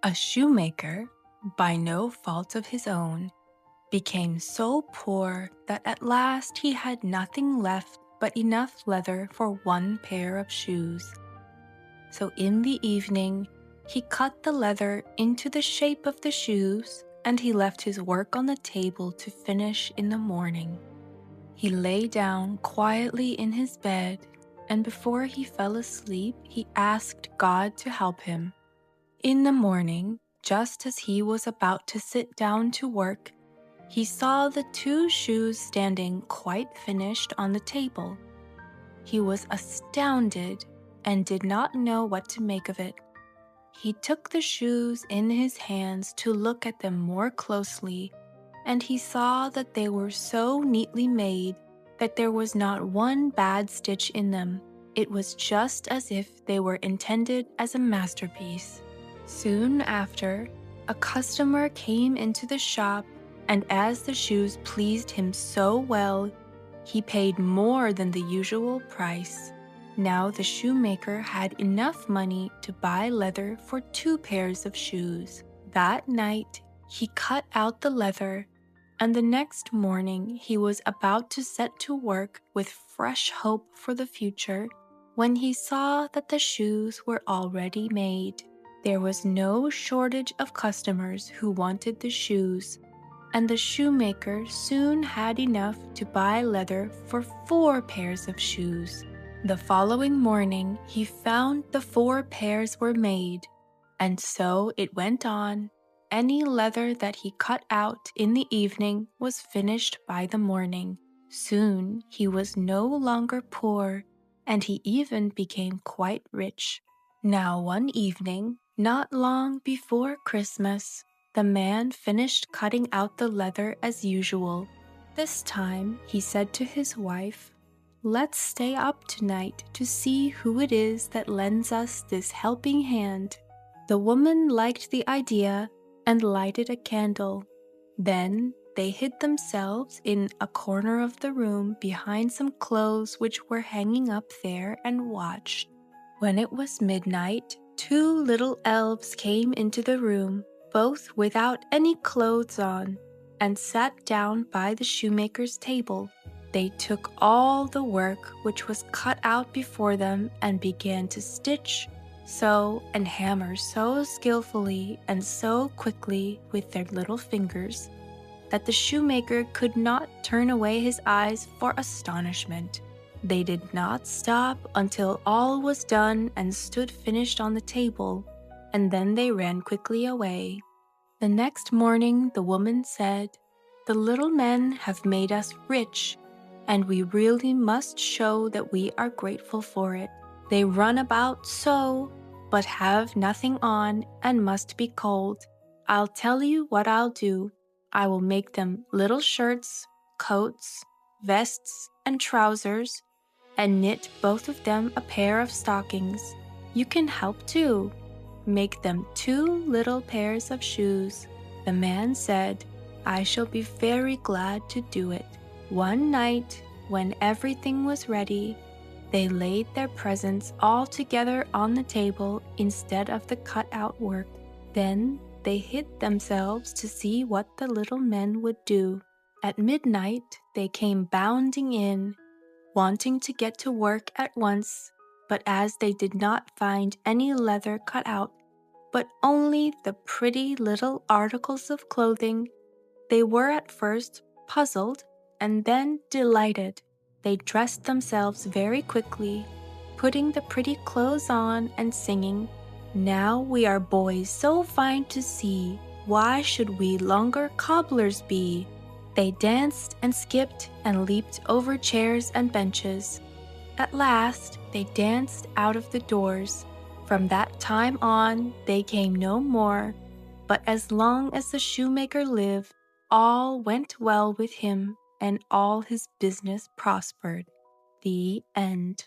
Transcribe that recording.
A shoemaker, by no fault of his own, became so poor that at last he had nothing left but enough leather for one pair of shoes. So in the evening, he cut the leather into the shape of the shoes, and he left his work on the table to finish in the morning. He lay down quietly in his bed, and before he fell asleep, he asked God to help him. In the morning, just as he was about to sit down to work, he saw the two shoes standing quite finished on the table. He was astounded and did not know what to make of it. He took the shoes in his hands to look at them more closely, and he saw that they were so neatly made that there was not one bad stitch in them. It was just as if they were intended as a masterpiece. Soon after, a customer came into the shop, and as the shoes pleased him so well, he paid more than the usual price. Now the shoemaker had enough money to buy leather for 2 pairs of shoes. That night, he cut out the leather, and the next morning he was about to set to work with fresh hope for the future when he saw that the shoes were already made. There was no shortage of customers who wanted the shoes, and the shoemaker soon had enough to buy leather for 4 pairs of shoes. The following morning, he found the 4 pairs were made, and so it went on. Any leather that he cut out in the evening was finished by the morning. Soon he was no longer poor, and he even became quite rich. Now one evening, not long before Christmas, the man finished cutting out the leather as usual. This time he said to his wife, "Let's stay up tonight to see who it is that lends us this helping hand." The woman liked the idea and lighted a candle. Then they hid themselves in a corner of the room behind some clothes which were hanging up there and watched. When it was midnight, 2 little elves came into the room, both without any clothes on, and sat down by the shoemaker's table. They took all the work which was cut out before them and began to stitch, sew, and hammer so skillfully and so quickly with their little fingers that the shoemaker could not turn away his eyes for astonishment. They did not stop until all was done and stood finished on the table, and then they ran quickly away. The next morning the woman said, "The little men have made us rich, and we really must show that we are grateful for it. They run about so, but have nothing on and must be cold. I'll tell you what I'll do. I will make them little shirts, coats, vests, and trousers, and knit both of them a pair of stockings. You can help too. Make them 2 little pairs of shoes." The man said, "I shall be very glad to do it." One night, when everything was ready, they laid their presents all together on the table instead of the cut-out work. Then they hid themselves to see what the little men would do. At midnight, they came bounding in, wanting to get to work at once, but as they did not find any leather cut out, but only the pretty little articles of clothing, they were at first puzzled and then delighted. They dressed themselves very quickly, putting the pretty clothes on and singing, "Now we are boys so fine to see, why should we longer cobblers be?" They danced and skipped and leaped over chairs and benches. At last, they danced out of the doors. From that time on, they came no more, but as long as the shoemaker lived, all went well with him, and all his business prospered. The end.